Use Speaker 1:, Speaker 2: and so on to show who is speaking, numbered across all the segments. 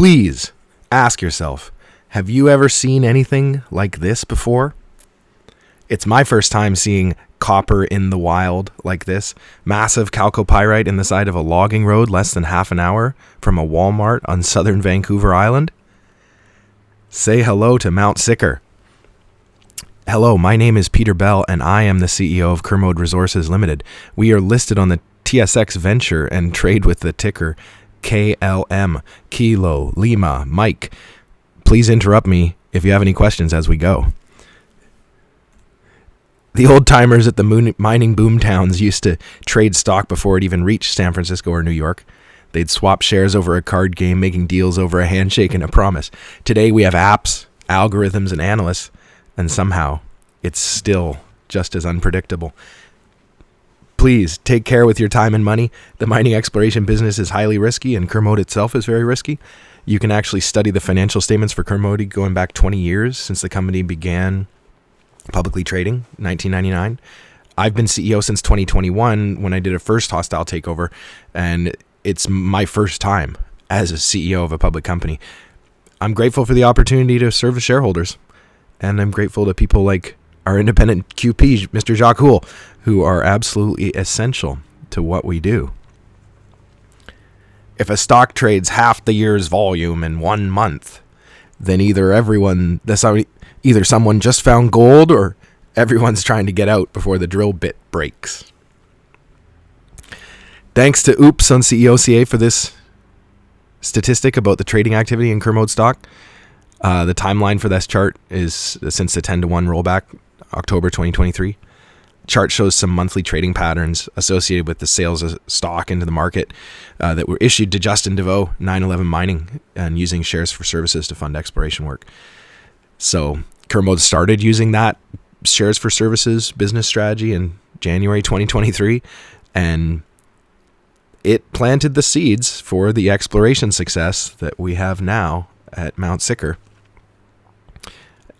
Speaker 1: Please ask yourself, have you ever seen anything like this before? It's my first time seeing copper in the wild like this. Massive chalcopyrite in the side of a logging road less than half an hour from a Walmart on southern Vancouver Island. Say hello to Mount Sicker. Hello, my name is Peter Bell, and I am the CEO of Kermode Resources Limited. We are listed on the TSX Venture and trade with the ticker KLM, Kilo, Lima, Mike. Please interrupt me if you have any questions as we go. The old timers at the mining boom towns used to trade stock before it even reached San Francisco or New York. They'd swap shares over a card game, making deals over a handshake and a promise. Today we have apps, algorithms, and analysts, and somehow it's still just as unpredictable. Please take care with your time and money. The mining exploration business is highly risky, and Kermode itself is very risky. You can actually study the financial statements for Kermode going back 20 years since the company began publicly trading, 1999. I've been CEO since 2021 when I did a first hostile takeover, and it's my first time as a CEO of a public company. I'm grateful for the opportunity to serve as shareholders, and I'm grateful to people like our independent QP, Mr. Jacques Houle, who are absolutely essential to what we do. If a stock trades half the year's volume in 1 month, then either someone just found gold or everyone's trying to get out before the drill bit breaks. Thanks to Oops on CEOCA for this statistic about the trading activity in Kermode stock. The timeline for this chart is since the 10-to-1 rollback, October 2023. Chart shows some monthly trading patterns associated with the sales of stock into the market that were issued to Justin DeVoe, 911 Mining, and using shares for services to fund exploration work. So Kermode started using that shares for services business strategy in January 2023, and it planted the seeds for the exploration success that we have now at Mount Sicker.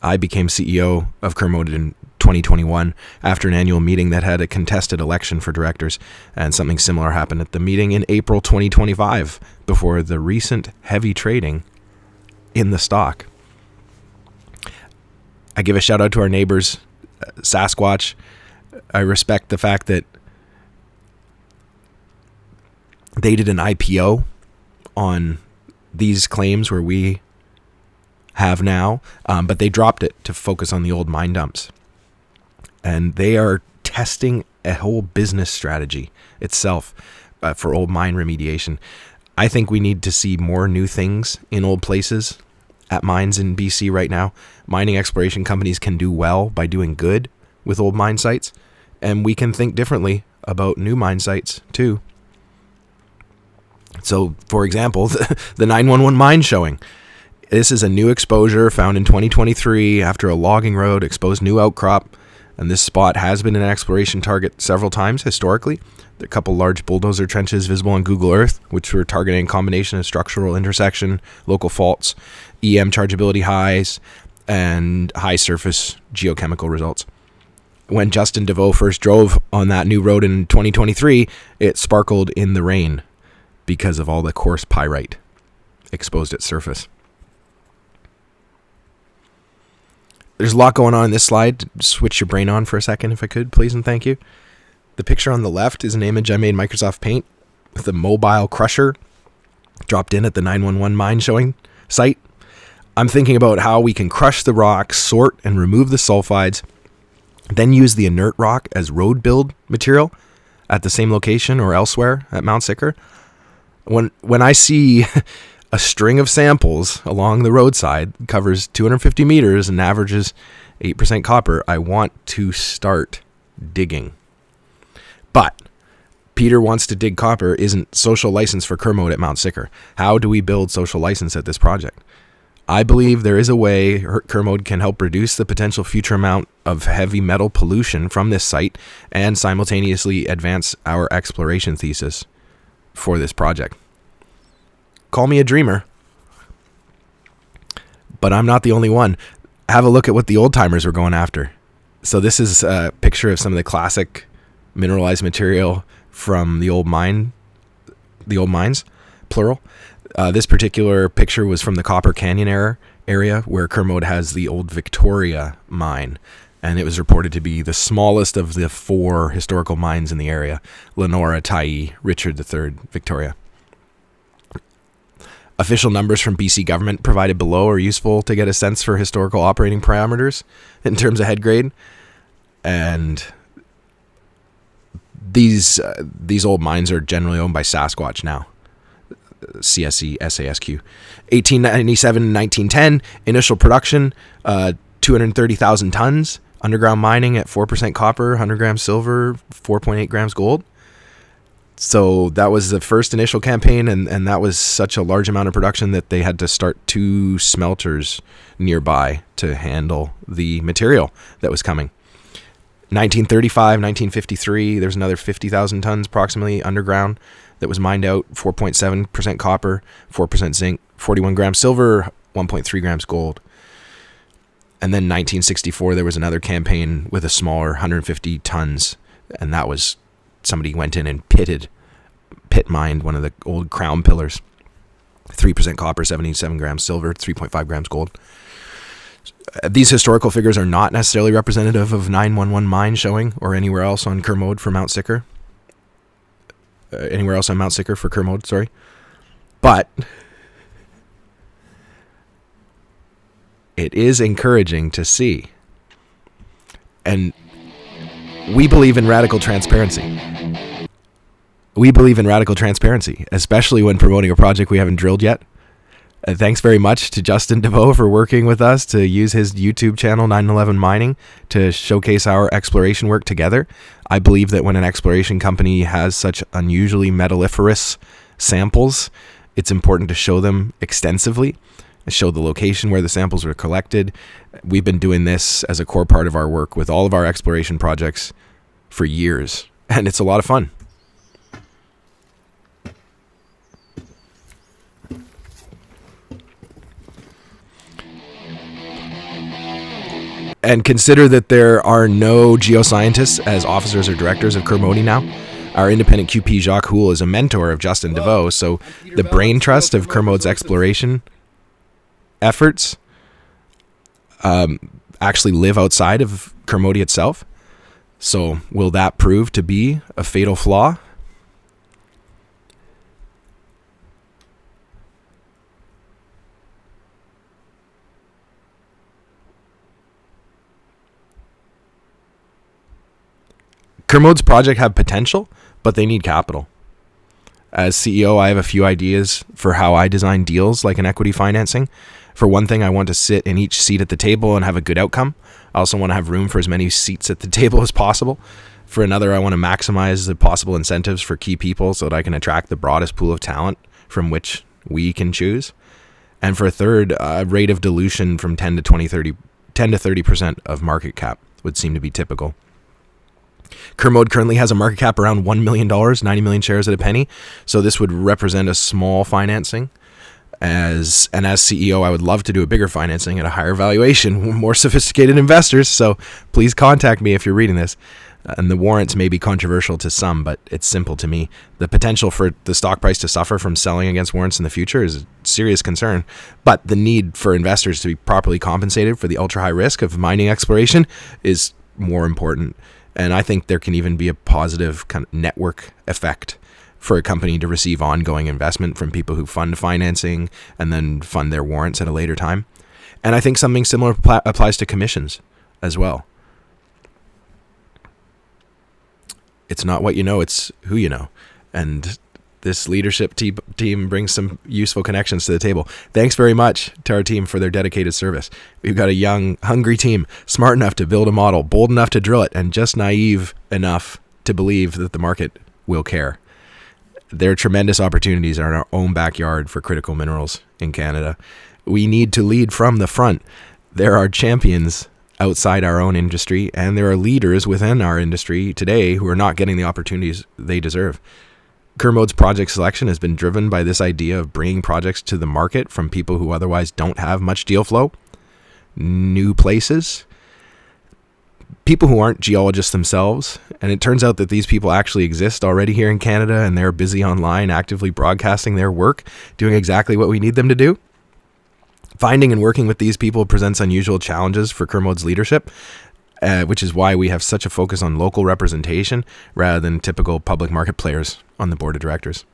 Speaker 1: I became CEO of Kermode in 2021 after an annual meeting that had a contested election for directors, and something similar happened at the meeting in April 2025 before the recent heavy trading in the stock. I give a shout out to our neighbors, Sasquatch. I respect the fact that they did an IPO on these claims where we have now, but they dropped it to focus on the old mine dumps. And they are testing a whole business strategy itself for old mine remediation. I think we need to see more new things in old places at mines in BC right now. Mining exploration companies can do well by doing good with old mine sites, and we can think differently about new mine sites too. So, for example, the 911 mine showing. This is a new exposure found in 2023 after a logging road exposed new outcrop, and this spot has been an exploration target several times historically. There are a couple large bulldozer trenches visible on Google Earth, which were targeting a combination of structural intersection, local faults, EM chargeability highs, and high surface geochemical results. When Justin DeVoe first drove on that new road in 2023, it sparkled in the rain because of all the coarse pyrite exposed at surface. There's a lot going on in this slide. Switch your brain on for a second, if I could, please and thank you. The picture on the left is an image I made in Microsoft Paint with a mobile crusher dropped in at the 911 mine showing site. I'm thinking about how we can crush the rock, sort and remove the sulfides, then use the inert rock as road build material at the same location or elsewhere at Mount Sicker. When I see a string of samples along the roadside, covers 250 meters and averages 8% copper, I want to start digging. But Peter wants to dig copper isn't social license for Kermode at Mount Sicker. How do we build social license at this project? I believe there is a way Kermode can help reduce the potential future amount of heavy metal pollution from this site and simultaneously advance our exploration thesis for this project. Call me a dreamer, but I'm not the only one. Have a look at what the old timers were going after. So this is a picture of some of the classic mineralized material from the old mines, plural. This particular picture was from the Copper Canyon area where Kermode has the old Victoria mine, and it was reported to be the smallest of the 4 historical mines in the area: Lenora, Tyee, Richard III, Victoria. Official numbers from BC government provided below are useful to get a sense for historical operating parameters in terms of head grade. And these old mines are generally owned by Sasquatch now. CSE, SASQ. 1897 and 1910, initial production, 230,000 tons. Underground mining at 4% copper, 100 grams silver, 4.8 grams gold. So that was the first initial campaign, and that was such a large amount of production that they had to start 2 smelters nearby to handle the material that was coming. 1935, 1953, there's another 50,000 tons approximately underground that was mined out, 4.7% copper, 4% zinc, 41 grams silver, 1.3 grams gold. And then 1964, there was another campaign with a smaller 150 tons, and that was somebody went in and pit mined one of the old crown pillars. 3% copper, 77 grams silver, 3.5 grams gold. These historical figures are not necessarily representative of 911 mine showing or anywhere else on Kermode for Mount Sicker. Anywhere else on Mount Sicker for Kermode, sorry. But it is encouraging to see. And we believe in radical transparency. We believe in radical transparency, especially when promoting a project we haven't drilled yet. Thanks very much to Justin DeVoe for working with us to use his YouTube channel, 911 Mining, to showcase our exploration work together. I believe that when an exploration company has such unusually metalliferous samples, it's important to show them extensively, show the location where the samples were collected. We've been doing this as a core part of our work with all of our exploration projects for years, and it's a lot of fun. And consider that there are no geoscientists as officers or directors of Kermode now. Our independent QP Jacques Houle is a mentor of Justin DeVoe, so the brain trust of Kermode's exploration efforts actually live outside of Kermode itself. So will that prove to be a fatal flaw? Kermode's project have potential, but they need capital. As CEO, I have a few ideas for how I design deals like an equity financing. For one thing, I want to sit in each seat at the table and have a good outcome. I also want to have room for as many seats at the table as possible. For another, I want to maximize the possible incentives for key people so that I can attract the broadest pool of talent from which we can choose. And for a third, a rate of dilution from 10 to 30% of market cap would seem to be typical. Kermode currently has a market cap around $1 million, 90 million shares at a penny. So this would represent a small financing. As CEO, I would love to do a bigger financing at a higher valuation, more sophisticated investors. So please contact me if you're reading this. And the warrants may be controversial to some, but it's simple to me. The potential for the stock price to suffer from selling against warrants in the future is a serious concern. But the need for investors to be properly compensated for the ultra-high risk of mining exploration is more important. And I think there can even be a positive kind of network effect for a company to receive ongoing investment from people who fund financing and then fund their warrants at a later time. And I think something similar applies to commissions as well. It's not what you know, it's who you know. And this leadership team brings some useful connections to the table. Thanks very much to our team for their dedicated service. We've got a young, hungry team, smart enough to build a model, bold enough to drill it, and just naive enough to believe that the market will care. There are tremendous opportunities in our own backyard for critical minerals in Canada. We need to lead from the front. There are champions outside our own industry, and there are leaders within our industry today who are not getting the opportunities they deserve. Kermode's project selection has been driven by this idea of bringing projects to the market from people who otherwise don't have much deal flow, new places, people who aren't geologists themselves. And it turns out that these people actually exist already here in Canada, and they're busy online, actively broadcasting their work, doing exactly what we need them to do. Finding and working with these people presents unusual challenges for Kermode's leadership, which is why we have such a focus on local representation rather than typical public market players on the board of directors.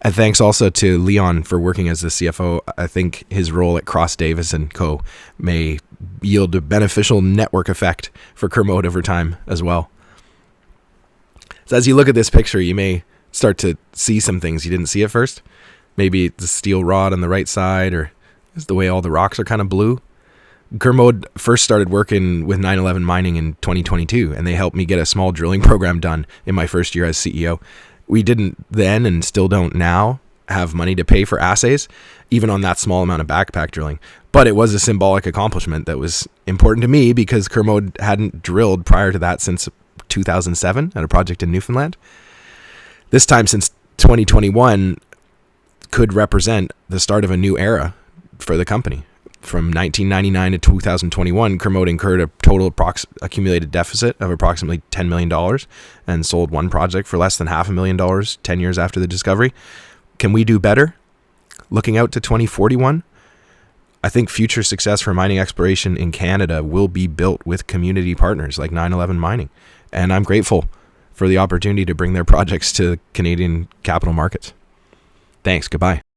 Speaker 1: And thanks also to Leon for working as the CFO. I think his role at Cross Davis & Co. may yield a beneficial network effect for Kermode over time as well. So as you look at this picture, you may start to see some things you didn't see at first. Maybe the steel rod on the right side, or the way all the rocks are kind of blue. Kermode first started working with 911 Mining in 2022, and they helped me get a small drilling program done in my first year as CEO. We didn't then, and still don't now, have money to pay for assays, even on that small amount of backpack drilling. But it was a symbolic accomplishment that was important to me because Kermode hadn't drilled prior to that since 2007 at a project in Newfoundland. This time since 2021 could represent the start of a new era for the company. From 1999 to 2021, Kermode incurred a total accumulated deficit of approximately $10 million and sold one project for less than $500,000 10 years after the discovery. Can we do better? Looking out to 2041, I think future success for mining exploration in Canada will be built with community partners like 911 Mining. And I'm grateful for the opportunity to bring their projects to Canadian capital markets. Thanks. Goodbye.